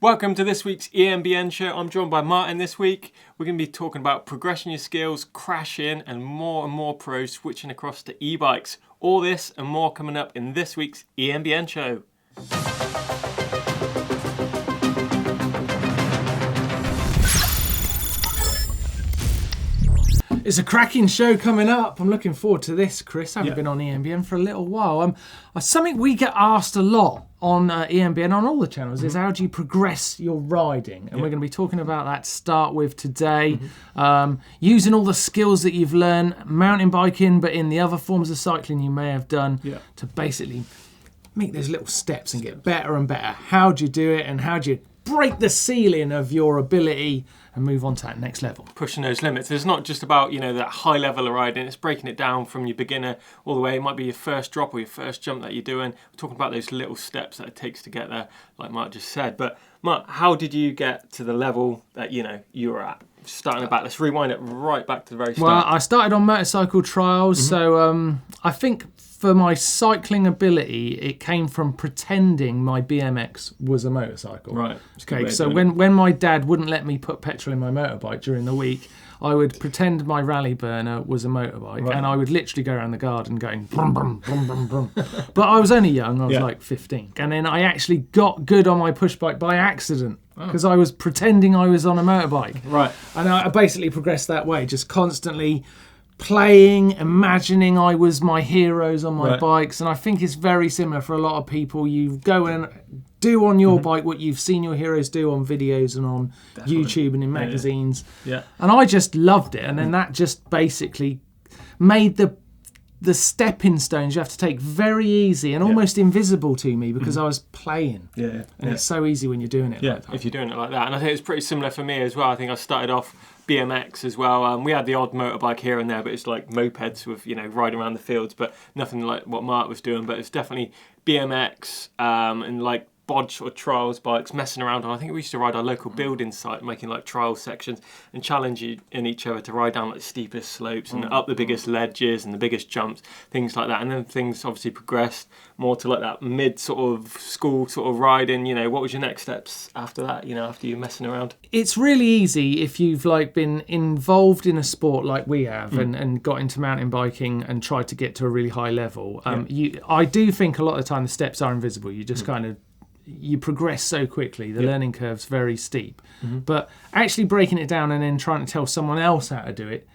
Welcome to this week's EMBN show. I'm joined by Martyn this week. We're going to be talking about progressing your skills, crashing, and more pros switching across to e-bikes. All this and more coming up in this week's EMBN show. It's a cracking show coming up. I'm looking forward to this, Chris. I haven't been on EMBN for a little while. Something we get asked a lot on EMBN on all the channels is how do you progress your riding? And we're going to be talking about that to start with today. Using all the skills that you've learned, mountain biking, but in the other forms of cycling you may have done to basically make those little steps and get better and better. How do you do it and how do you break the ceiling of your ability and move on to that next level? Pushing those limits. It's not just about, that high level of riding. It's breaking it down from your beginner all the way. It might be your first drop or your first jump that you're doing. We're talking about those little steps that it takes to get there, like Mark just said. But Mark, how did you get to the level that, you were at? Starting back, let's rewind it right back to the very start. Well, I started on motorcycle trials, so I think for my cycling ability, it came from pretending my BMX was a motorcycle. Right. Okay, so when my dad wouldn't let me put petrol in my motorbike during the week, I would pretend my rally burner was a motorbike, and I would literally go around the garden going brum, brum, brum, brum, brum. But I was only young, I was like 15. And then I actually got good on my push bike by accident because I was pretending I was on a motorbike. Right. And I basically progressed that way, just constantly playing, imagining I was my heroes on my bikes. And I think it's very similar for a lot of people. You go and do on your bike what you've seen your heroes do on videos and on YouTube and in magazines. Yeah. And I just loved it. And then that just basically made the stepping stones you have to take very easy and almost invisible to me because I was playing. And it's so easy when you're doing it like that. If you're doing it like that. And I think it's pretty similar for me as well. I think I started off BMX as well. We had the odd motorbike here and there, but it's like mopeds with, riding around the fields, but nothing like what Mark was doing. But it's definitely BMX and like bodge or trials bikes, messing around on. I think we used to ride our local building site, making like trial sections and challenging each other to ride down like the steepest slopes and up the biggest ledges and the biggest jumps, things like that. And then things obviously progressed more to like that mid sort of school sort of riding. What was your next steps after that? After you messing around? It's really easy if you've been involved in a sport like we have and got into mountain biking and tried to get to a really high level. I do think a lot of the time the steps are invisible. You just kind of you progress so quickly. The learning curve's very steep. But actually breaking it down and then trying to tell someone else how to do it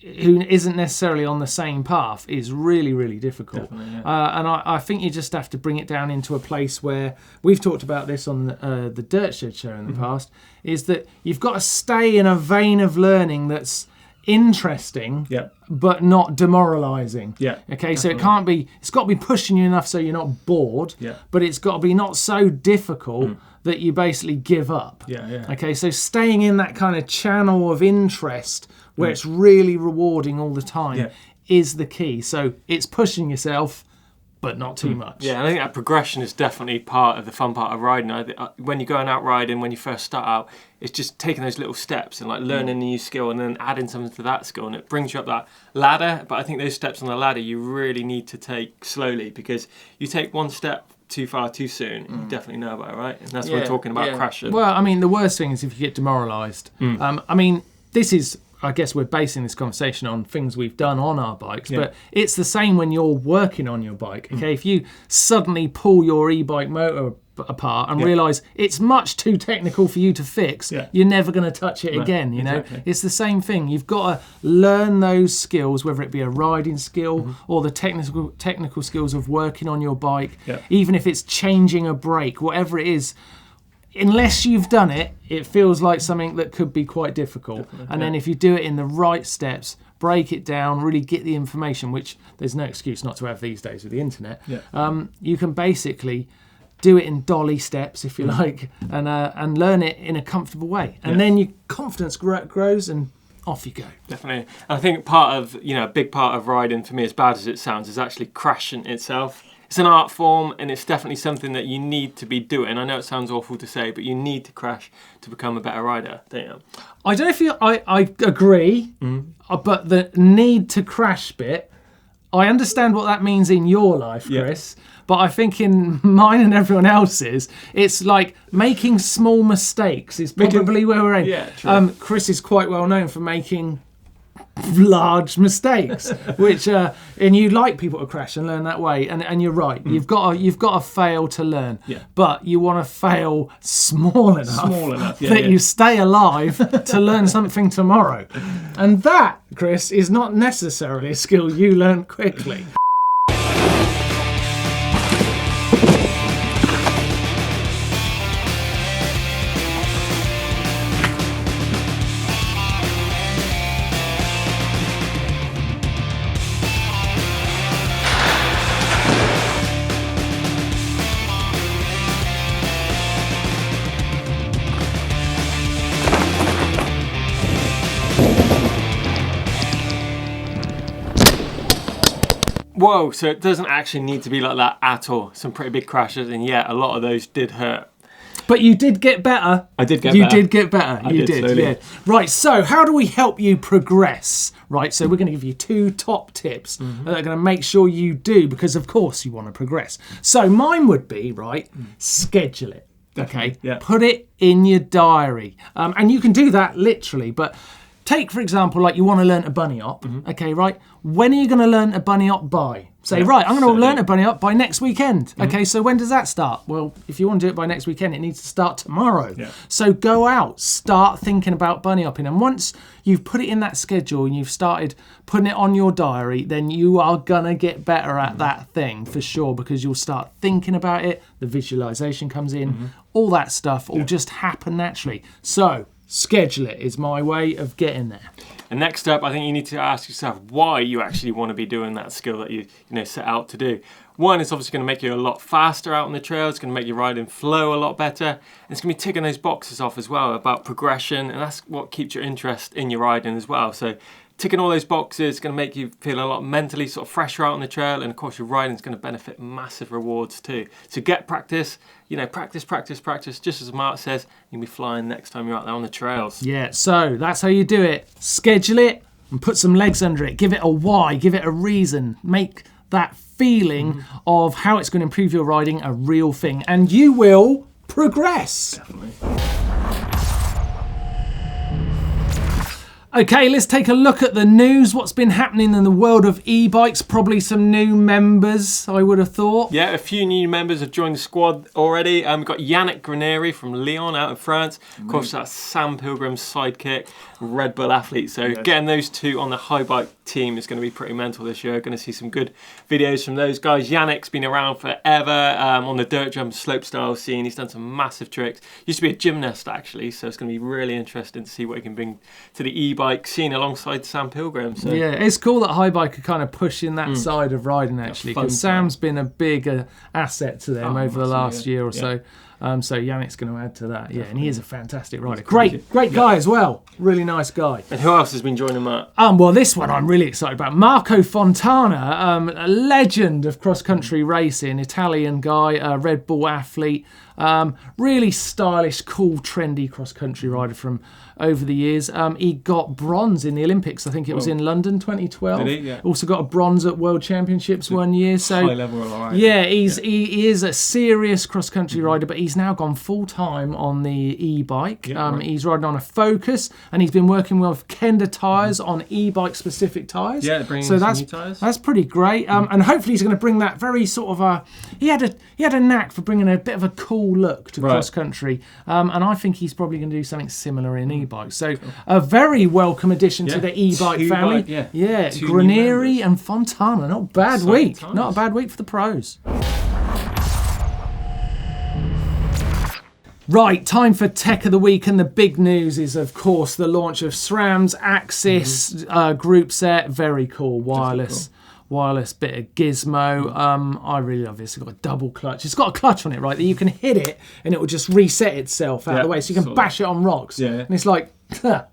who isn't necessarily on the same path is really, really difficult. And I think you just have to bring it down into a place where, we've talked about this on the Dirt Shed show in the past, is that you've got to stay in a vein of learning that's interesting but not demoralizing. Okay, so it's got to be pushing you enough so you're not bored, but it's got to be not so difficult that you basically give up. Okay, so staying in that kind of channel of interest where it's really rewarding all the time is the key. So it's pushing yourself but not too much. Yeah, and I think that progression is definitely part of the fun part of riding. When you're going out riding, when you first start out, it's just taking those little steps and like learning a new skill and then adding something to that skill, and it brings you up that ladder. But I think those steps on the ladder you really need to take slowly, because you take one step too far too soon, you definitely know about it, right? And that's what we're talking about, crashing. Well, I mean, the worst thing is if you get demoralised. This is, I guess we're basing this conversation on things we've done on our bikes, but it's the same when you're working on your bike. Okay, if you suddenly pull your e-bike motor apart and realise it's much too technical for you to fix, you're never going to touch it again. Exactly. It's the same thing. You've got to learn those skills, whether it be a riding skill or the technical skills of working on your bike, even if it's changing a brake, whatever it is. Unless you've done it, it feels like something that could be quite difficult. And then if you do it in the right steps, break it down, really get the information, which there's no excuse not to have these days with the internet, you can basically do it in dolly steps, if you like, and learn it in a comfortable way. And then your confidence grows and off you go. Definitely. And I think part of, a big part of riding, for me, as bad as it sounds, is actually crashing itself. It's an art form, and it's definitely something that you need to be doing. I know it sounds awful to say, but you need to crash to become a better rider, don't you? I don't know if I agree, but the need to crash bit, I understand what that means in your life, Chris. But I think in mine and everyone else's, it's like making small mistakes is probably where we're in. Yeah, true. Chris is quite well known for making large mistakes, which and you like people to crash and learn that way. And you're right. You've got to fail to learn. Yeah. But you want to fail small enough yeah, that you stay alive to learn something tomorrow. And that, Chris, is not necessarily a skill you learn quickly. Whoa, so it doesn't actually need to be like that at all. Some pretty big crashes, and yeah, a lot of those did hurt. But you did get better. I did get better. You did get better. You did. Slowly. Yeah. Right, so how do we help you progress? Right, so we're going to give you 2 top tips that are going to make sure you do, because of course you want to progress. So mine would be, right, schedule it. Okay? Yeah. Put it in your diary. And you can do that literally, but take, for example, like you want to learn a bunny hop. Okay, right? When are you going to learn a bunny hop by? Say, right, I'm going to learn a bunny hop by next weekend. Okay, so when does that start? Well, if you want to do it by next weekend, it needs to start tomorrow. Yeah. So go out, start thinking about bunny hopping. And once you've put it in that schedule and you've started putting it on your diary, then you are going to get better at that thing for sure, because you'll start thinking about it. The visualization comes in, all that stuff will just happen naturally. So schedule it is my way of getting there. And next up, I think you need to ask yourself why you actually want to be doing that skill that you set out to do. One, it's obviously going to make you a lot faster out on the trail. It's going to make your riding flow a lot better. And it's going to be ticking those boxes off as well about progression. And that's what keeps your interest in your riding as well. So ticking all those boxes is going to make you feel a lot mentally sort of fresher out on the trail. And of course, your riding is going to benefit massive rewards too. So get practice. Practice. Just as Mark says, you'll be flying next time you're out there on the trails. Yeah, so that's how you do it. Schedule it and put some legs under it. Give it a why, give it a reason. Make that feeling of how it's going to improve your riding a real thing. And you will progress. Definitely. Okay, let's take a look at the news. What's been happening in the world of e-bikes? Probably some new members, I would have thought. Yeah, a few new members have joined the squad already. We've got Yannick Granieri from Lyon out in France. Of course, that's Sam Pilgrim's sidekick, Red Bull athlete. So getting those two on the high bike team is going to be pretty mental this year. Going to see some good videos from those guys. Yannick's been around forever on the dirt jump slopestyle scene. He's done some massive tricks. Used to be a gymnast actually, so it's going to be really interesting to see what he can bring to the e-bike scene alongside Sam Pilgrim. So. Yeah, it's cool that high bike are kind of pushing that side of riding actually, because Sam's been a big asset to them over the last year or so. So Yannick's going to add to that. Yeah, and he is a fantastic rider. Great guy as well. Really nice guy. And who else has been joining Mark? Well, this one I'm really excited about. Marco Fontana, a legend of cross-country racing, Italian guy, a Red Bull athlete. Really stylish, cool, trendy cross-country rider from over the years. He got bronze in the Olympics. I think it was in London 2012. Did he? Yeah. Also got a bronze at World Championships one year. So high level, all right. Yeah, he is a serious cross-country rider, but he's now gone full-time on the e-bike. He's riding on a Focus, and he's been working with Kenda tyres on e-bike specific tyres. Yeah, bringing so some new tyres. That's pretty great. And hopefully he's going to bring that very sort of he had a knack for bringing a bit of a cool look to cross-country. And I think he's probably going to do something similar in e-bike. So a very welcome addition to the e-bike family. Granieri and Fontana. Not a bad week. Not a bad week for the pros. Right, time for Tech of the Week, and the big news is, of course, the launch of SRAM's Axis group set. Very cool, wireless bit of gizmo. I really love this. It's got a double clutch. It's got a clutch on it, right, that you can hit it and it will just reset itself out of the way, so you can bash it on rocks. And it's like,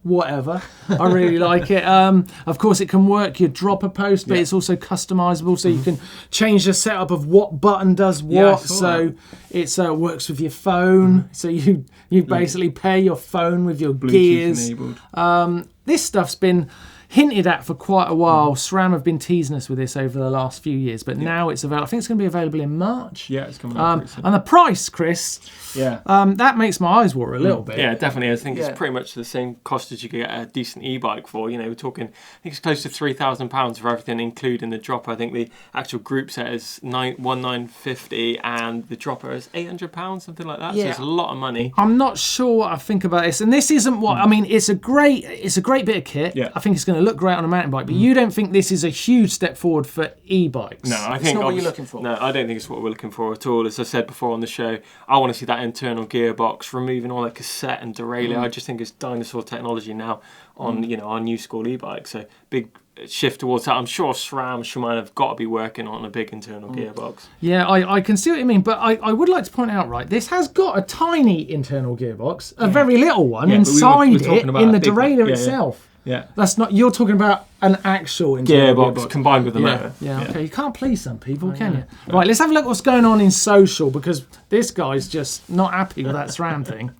whatever. I really like it. Of course, it can work your dropper post, but it's also customizable, so you can change the setup of what button does what. So it works with your phone. So you basically pair your phone with your Bluetooth gears. enabled. This stuff's been hinted at for quite a while. SRAM have been teasing us with this over the last few years, but now it's available. I think it's going to be available in March. Yeah, it's coming out pretty soon. And the price, Chris, that makes my eyes water a little bit. Yeah, definitely. I think it's pretty much the same cost as you could get a decent e-bike for. You know, we're talking, I think it's close to £3,000 for everything, including the dropper. I think the actual group set is $1,950 and the dropper is £800, something like that. So it's a lot of money. I'm not sure what I think about this, and this isn't what I mean. It's a great bit of kit. Yeah. I think it's going to look great on a mountain bike, but you don't think this is a huge step forward for e-bikes? No, I think not what you're looking for. No, I don't think it's what we're looking for at all. As I said before on the show, I want to see that internal gearbox, removing all that cassette and derailleur. I just think it's dinosaur technology now on our new school e-bike. So big shift towards that. I'm sure SRAM, Shimano have got to be working on a big internal gearbox. Yeah, I can see what you mean, but I would like to point out, right, this has got a tiny internal gearbox, a very little one inside it in the derailleur itself. Yeah. That's not, you're talking about an actual internal gearbox combined with the motor. Yeah, okay. You can't please some people, can you? No. Right, let's have a look what's going on in social, because this guy's just not happy with that SRAM thing.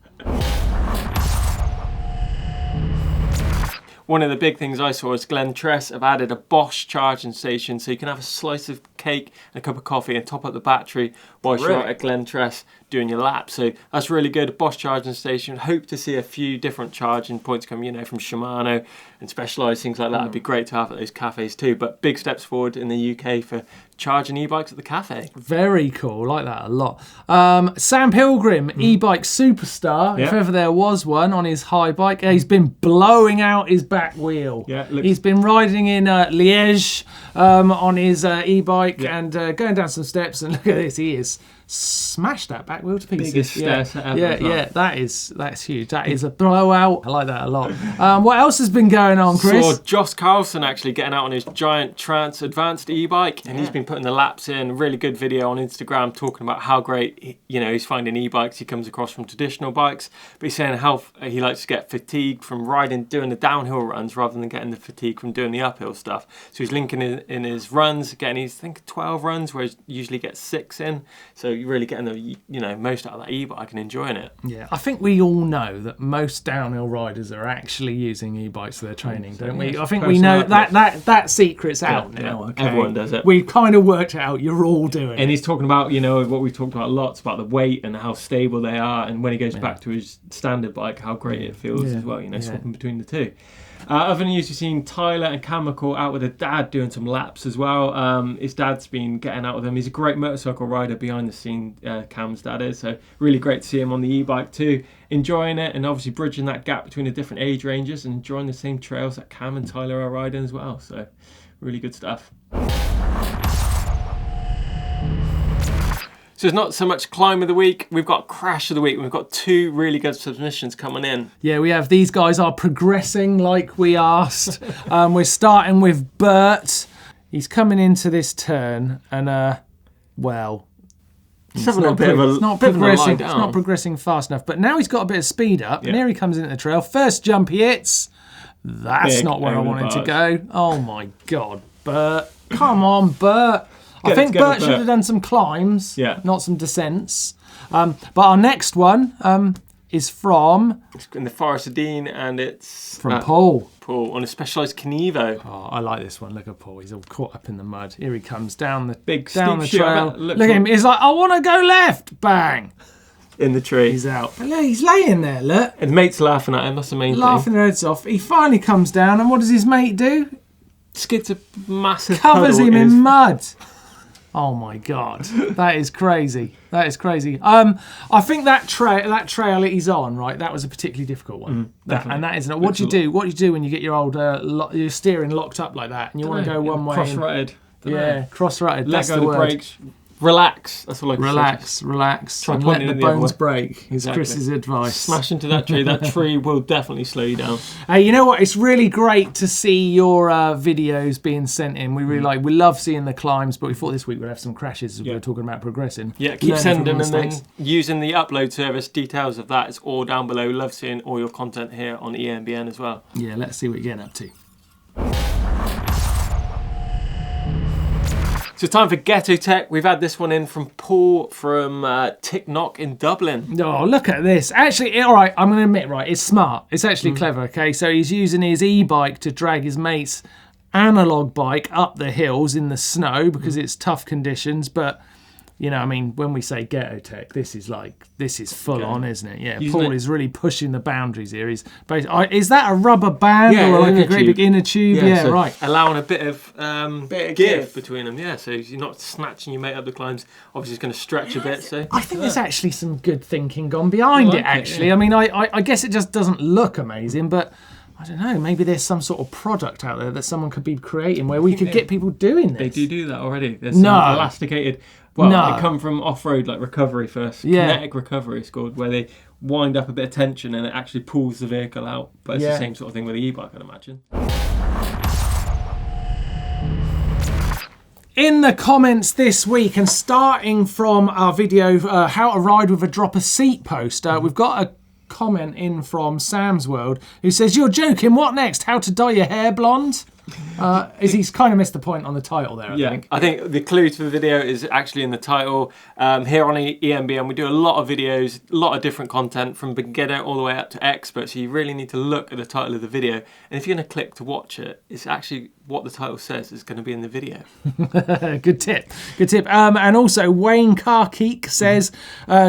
One of the big things I saw is Glen Tress have added a Bosch charging station, so you can have a slice of cake and a cup of coffee and top up the battery whilst you're at Glen Tress doing your lap. So that's really good. Bosch charging station. Hope to see a few different charging points come, from Shimano and Specialized, things like that. It'd be great to have at those cafes too. But big steps forward in the UK for charging e-bikes at the cafe. Very cool. Like that a lot. Sam Pilgrim, e-bike superstar, if ever there was one, on his high bike. He's been blowing out his back wheel. Yeah, he's been riding in Liège on his e-bike and going down some steps, and look at this, he is smashed that back wheel to pieces. Biggest stair set ever. That's huge. That is a blowout. I like that a lot. What else has been going on, Chris? Saw Joss Carlson actually getting out on his giant Trance Advanced e-bike, and he's been putting the laps in. Really good video on Instagram talking about how great he's finding e-bikes he comes across from traditional bikes, but he's saying how he likes to get fatigued from doing the downhill runs rather than getting the fatigue from doing the uphill stuff. So he's linking in his runs, getting his 12 runs, where he usually gets 6 in. So you're really getting the most out of that e-bike and enjoying it. Yeah, I think we all know that most downhill riders are actually using e-bikes for their training, don't we? I think we know that secret's out now. Okay? Everyone does it. We've kind of worked it out. You're all doing it. And he's talking about what we've talked about lots about the weight and how stable they are, and when he goes back to his standard bike, how great it feels as well. Swapping between the two. Other news, you've seen Tyler and Chemical out with a dad doing some laps as well. His dad's been getting out with him. He's a great motorcycle rider behind the scene, Cam's dad is. So really great to see him on the e-bike too, enjoying it and obviously bridging that gap between the different age ranges and enjoying the same trails that Cam and Tyler are riding as well. So really good stuff. So it's not so much climb of the week, we've got crash of the week. We've got 2 really good submissions coming in. Yeah, we have. These guys are progressing like we asked. We're starting with Bert. He's coming into this turn and, It's not progressing fast enough. But now he's got a bit of speed up, and here he comes into the trail. First jump he hits. That's Big not where I wanted to go. Oh my God, Bert. Come on, Bert. I think Bert should have done some climbs, not some descents. But our next one is from... It's in the Forest of Dean, and it's... From Paul. Paul on a Specialized Canevo. Oh, I like this one. Look at Paul. He's all caught up in the mud. Here he comes down the steep trail. Look at him. He's like, I want to go left. Bang. In the tree. He's out. But look, he's laying there, look. And mate's laughing at him. That's the main thing. Laughing their heads off. He finally comes down, and what does his mate do? Skids a massive Covers him in mud. Oh my God, that is crazy. That is crazy. I think that trail he's on, right? That was a particularly difficult one. And that isn't. What do you do? What do you do when you get your old your steering locked up like that and you want to go one way? Cross-rutted. Cross-rutted. Let go of the brakes. Relax. That's all I can say. Relax. Try and pointing let the bones break. Is Chris's advice. Smash into that tree. That tree will definitely slow you down. Hey, you know what? It's really great to see your videos being sent in. We really we love seeing the climbs, but we thought this week we'd have some crashes as we were talking about progressing. Yeah, keep sending them, and then using the upload service. Details of that is all down below. Love seeing all your content here on EMBN as well. Yeah, let's see what you're getting up to. So it's time for Ghetto Tech. We've had this one in from Paul from Ticknock in Dublin. Oh, look at this. Actually, all right, I'm going to admit, right, it's smart. It's actually clever, okay? So he's using his e-bike to drag his mate's analog bike up the hills in the snow because it's tough conditions. But, you know, I mean, when we say Ghetto Tech, this is full on, isn't it? Yeah, Paul is really pushing the boundaries here. Is that a rubber band or like a great big inner tube? Yeah, so right. Allowing a bit of give between them. Yeah, so you're not snatching your mate up the climbs. Obviously, it's going to stretch a bit. So I think there's actually some good thinking gone behind it. Actually, I mean, I guess it just doesn't look amazing, but I don't know. Maybe there's some sort of product out there that someone could be creating where we could get people doing this. They do that already. There's some elasticated. Well, they come from off-road, like recovery first. Yeah. Kinetic recovery is called, where they wind up a bit of tension and it actually pulls the vehicle out. But it's the same sort of thing with the e-bike, I'd imagine. In the comments this week, and starting from our video, how to ride with a dropper seat post, we've got a comment in from Sam's World who says, "You're joking, what next? How to dye your hair blonde?" He's kind of missed the point on the title there, I think. I think the clue to the video is actually in the title. Here on EMBN, we do a lot of videos, a lot of different content from beginner all the way up to expert. So you really need to look at the title of the video. And if you're going to click to watch it, it's actually what the title says is going to be in the video. Good tip. Good tip. And also, Wayne Carkeek says,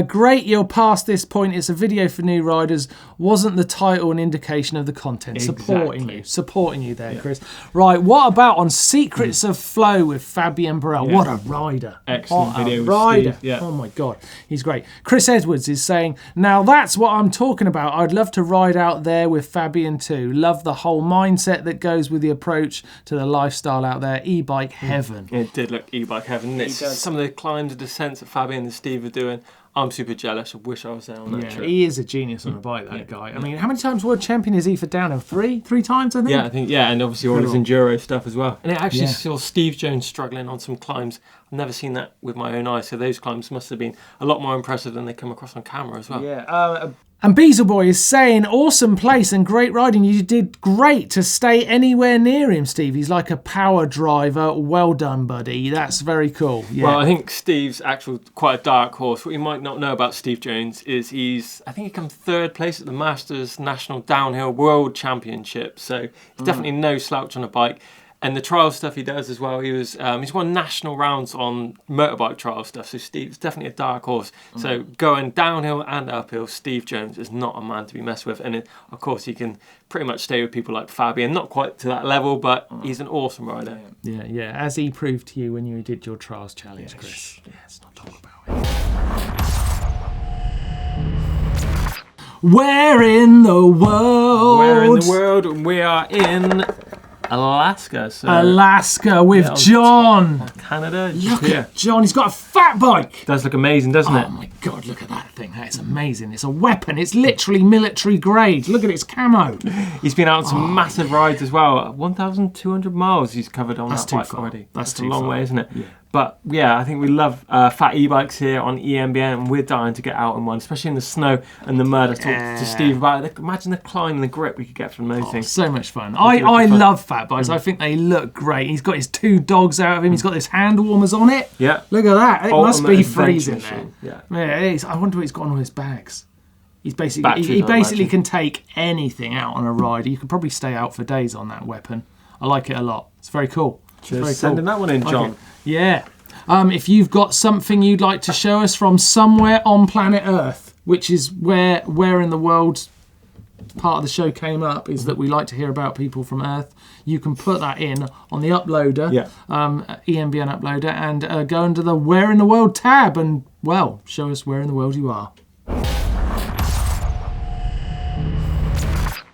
great, you're past this point. It's a video for new riders. Wasn't the title an indication of the content? Exactly. Supporting you there, Chris. Right, what about on Secrets of Flow with Fabian Burrell? What a rider. Excellent video rider. with Steve. Yeah. Oh my God, he's great. Chris Edwards is saying, now that's what I'm talking about. I'd love to ride out there with Fabian too. Love the whole mindset that goes with the approach to the lifestyle out there. E-bike heaven. It did look e-bike heaven. Some of the climbs and descents that Fabian and Steve are doing, I'm super jealous. I wish I was there on that trip. He is a genius on a bike, that guy. I mean, how many times world champion is he for downhill? Three times, I think? And obviously all his enduro stuff as well. And it actually saw Steve Jones struggling on some climbs. I've never seen that with my own eyes, so those climbs must have been a lot more impressive than they come across on camera as well. Yeah. And Beasleboy is saying, awesome place and great riding. You did great to stay anywhere near him, Steve. He's like a power driver. Well done, buddy. That's very cool. Yeah. Well, I think Steve's actual quite a dark horse. What you might not know about Steve Jones is I think he came third place at the Masters National Downhill World Championship. So he's definitely no slouch on a bike. And the trial stuff he does as well, he's won national rounds on motorbike trial stuff. So Steve's definitely a dark horse. So going downhill and uphill, Steve Jones is not a man to be messed with. And of course, he can pretty much stay with people like Fabian. Not quite to that level, but he's an awesome rider. Yeah. As he proved to you when you did your trials challenge, Chris. Yeah, let's not talk about it. Where in the world? We are in Alaska. So Alaska with John. Canada. Look at John. He's got a fat bike. Does look amazing, doesn't it? Oh my God, look at that thing. That is amazing. It's a weapon. It's literally military grade. Look at its camo. He's been out on some massive rides as well. 1,200 miles he's covered on that bike already. That's a long way, isn't it? Yeah. But yeah, I think we love fat e-bikes here on EMBN, and we're dying to get out in one, especially in the snow and the mud. I talked to Steve about it. Imagine the climb and the grip we could get from those things. So much fun. I love fat bikes. I think they look great. He's got his 2 dogs out of him. He's got his hand warmers on it. Yeah. Look at that. It must be freezing there. Yeah, it is. I wonder what he's got on all his bags. He basically can take anything out on a ride. You could probably stay out for days on that weapon. I like it a lot. It's very cool. Cheers. Sending that one in, John. Yeah. If you've got something you'd like to show us from somewhere on planet Earth, which is where in the world part of the show came up, is that we like to hear about people from Earth. You can put that in on the uploader, EMBN uploader, and go under the Where in the World tab and, well, show us where in the world you are.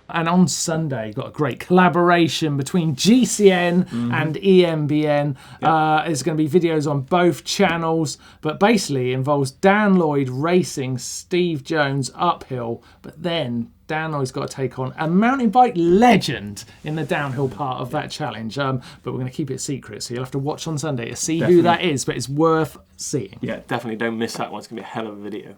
And on Sunday, got a great collaboration between GCN and EMBN. There's going to be videos on both channels, but basically involves Dan Lloyd racing Steve Jones uphill, but then Dan Lloyd's got to take on a mountain bike legend in the downhill part of that challenge. But we're going to keep it secret, so you'll have to watch on Sunday to see who that is, but it's worth seeing. Yeah, definitely don't miss that one. It's going to be a hell of a video.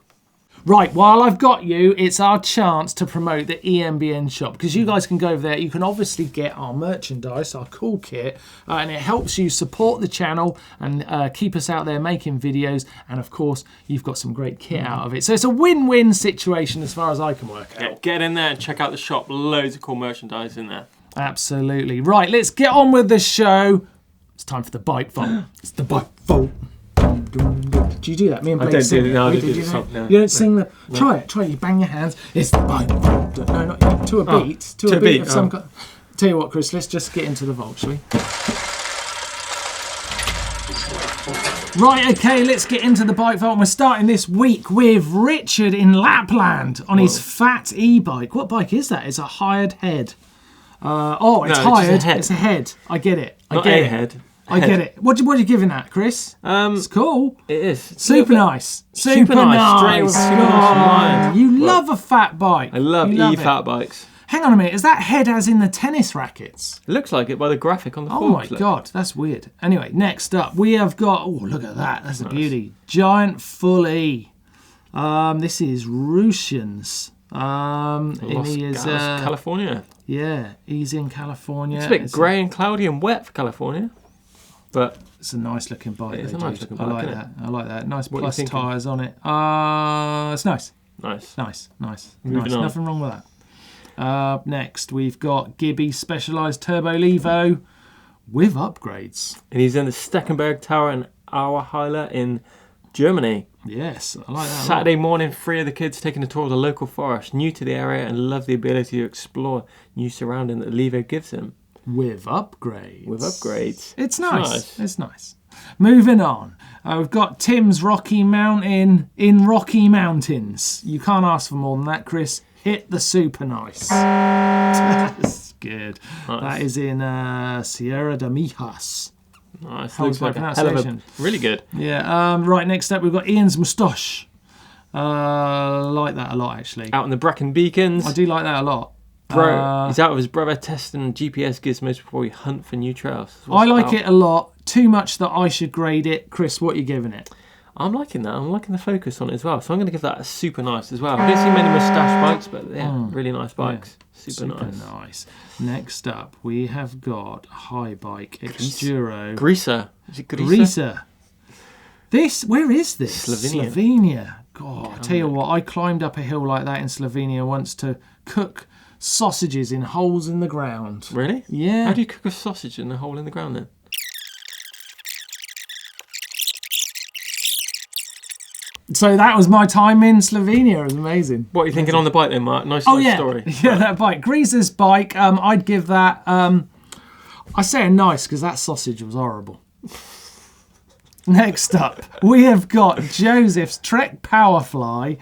Right, while I've got you, it's our chance to promote the EMBN shop, because you guys can go over there. You can obviously get our merchandise, our cool kit, and it helps you support the channel and keep us out there making videos. And of course, you've got some great kit out of it. So it's a win-win situation as far as I can work out. Yeah, get in there and check out the shop. Loads of cool merchandise in there. Absolutely. Right, let's get on with the show. It's time for the bike vault. It's the bike vault. Do you do that? Me and Blake sing it. No, You don't sing the... No. Try it. You bang your hands. It's the bike vault. No, not to a beat. To a beat of some kind. Tell you what, Chris, let's just get into the vault, shall we? Right, okay, let's get into the bike vault. And we're starting this week with Richard in Lapland on his fat e-bike. What bike is that? It's a hired head. It's hired. It's a head. I get it. I get it. What are you giving that, Chris? It's cool. It is. Super nice. Super nice. You love a fat bike. I love e-fat bikes. Hang on a minute. Is that head as in the tennis rackets? It looks like it by the graphic on the Oh my God, that's weird. Anyway, next up we have got. Oh, look at that. That's a beauty. Giant full E. This is Russians. California. Yeah, he's in California. It's a bit grey and cloudy and wet for California, but it's a nice looking bike. It's a nice looking bike. I like that. I like that. Nice what plus tyres on it. It's nice. Nice. Nothing wrong with that. Next, we've got Gibby Specialized Turbo Levo with upgrades. And he's in the Steckenberg Tower in Auerheiler in Germany. Yes, I like that. Saturday morning, 3 of the kids taking a tour of the local forest, new to the area and love the ability to explore new surrounding that Levo gives him. With upgrades. It's nice. Moving on. We've got Tim's Rocky Mountain in Rocky Mountains. You can't ask for more than that, Chris. Hit the super nice. That's good. Nice. That is in Sierra de Mijas. Nice. Looks like pronunciation. Really good. Yeah. Right, next up we've got Ian's Moustache. Like that a lot, actually. Out in the Bracken Beacons. I do like that a lot. He's out with his brother testing GPS gizmos before we hunt for new trails. I like it a lot. Too much that I should grade it. Chris, what are you giving it? I'm liking that. I'm liking the focus on it as well. So I'm going to give that a super nice as well. I don't see many moustache bikes, but really nice bikes. Yeah. Super nice. Next up, we have got High Bike Xduro. Greaser. Is it Greaser? Where is this? Slovenia. God, I tell you what, I climbed up a hill like that in Slovenia once to cook sausages in holes in the ground. Really? Yeah. How do you cook a sausage in a hole in the ground then? So that was my time in Slovenia. It was amazing. What are you thinking on the bike then, Mark? Nice story. Yeah, that bike. Greaser's bike, I'd give that... I say a nice because that sausage was horrible. Next up, we have got Joseph's Trek Powerfly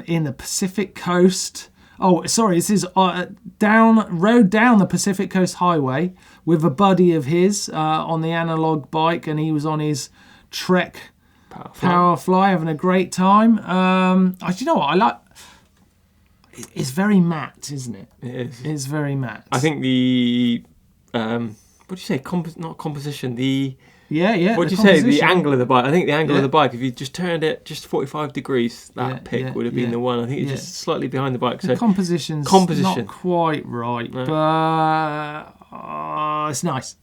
in the Pacific Coast. Oh, sorry, this is down the Pacific Coast Highway with a buddy of his on the analog bike, and he was on his Trek Powerfly having a great time. You know what I like? It's very matte, isn't it? It is. It's very matte. I think the what do you say? Not composition. The What do you say? The angle of the bike. I think the angle of the bike. If you just turned it just 45 degrees, that pick would have been the one. I think it's just slightly behind the bike. So the composition not quite right, but it's nice.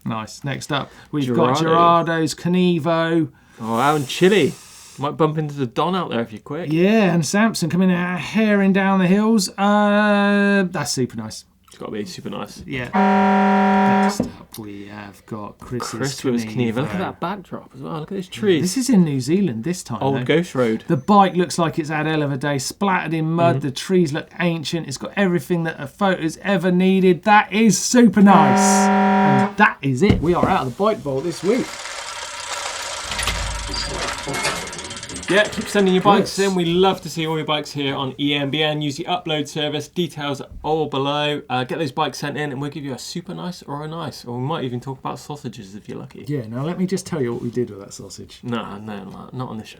Nice. Next up, we've got Gerardo's Canevo. Oh, out in Chile. Might bump into the Don out there if you're quick. Yeah, and Samson coming out, herring down the hills. That's super nice. It's got to be super nice. Yeah. Next up, we have got Chris with his Canevo. Look at that backdrop as well. Look at these trees. This is in New Zealand this time. Old Ghost Road. The bike looks like it's had hell of a day. Splattered in mud. The trees look ancient. It's got everything that a photo's ever needed. That is super nice. And that is it. We are out of the bike vault this week. Yeah, keep sending your bikes in. We love to see all your bikes here on EMBN. Use the upload service. Details are all below. Get those bikes sent in and we'll give you a super nice or a nice. Or we might even talk about sausages if you're lucky. Yeah, now let me just tell you what we did with that sausage. No, not on this show.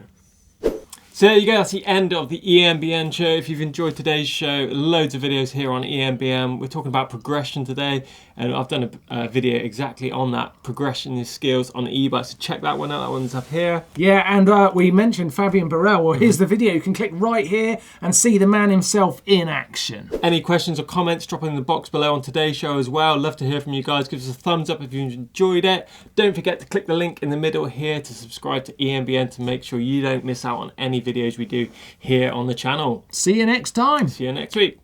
So there you go, that's the end of the EMBN show. If you've enjoyed today's show, loads of videos here on EMBN. We're talking about progression today, and I've done a video exactly on that, progression skills on the e-bike, so check that one out. That one's up here. Yeah, and we mentioned Fabian Burrell. Well, here's the video. You can click right here and see the man himself in action. Any questions or comments, drop in the box below on today's show as well. Love to hear from you guys. Give us a thumbs up if you enjoyed it. Don't forget to click the link in the middle here to subscribe to EMBN to make sure you don't miss out on any videos we do here on the channel. See you next time. See you next week.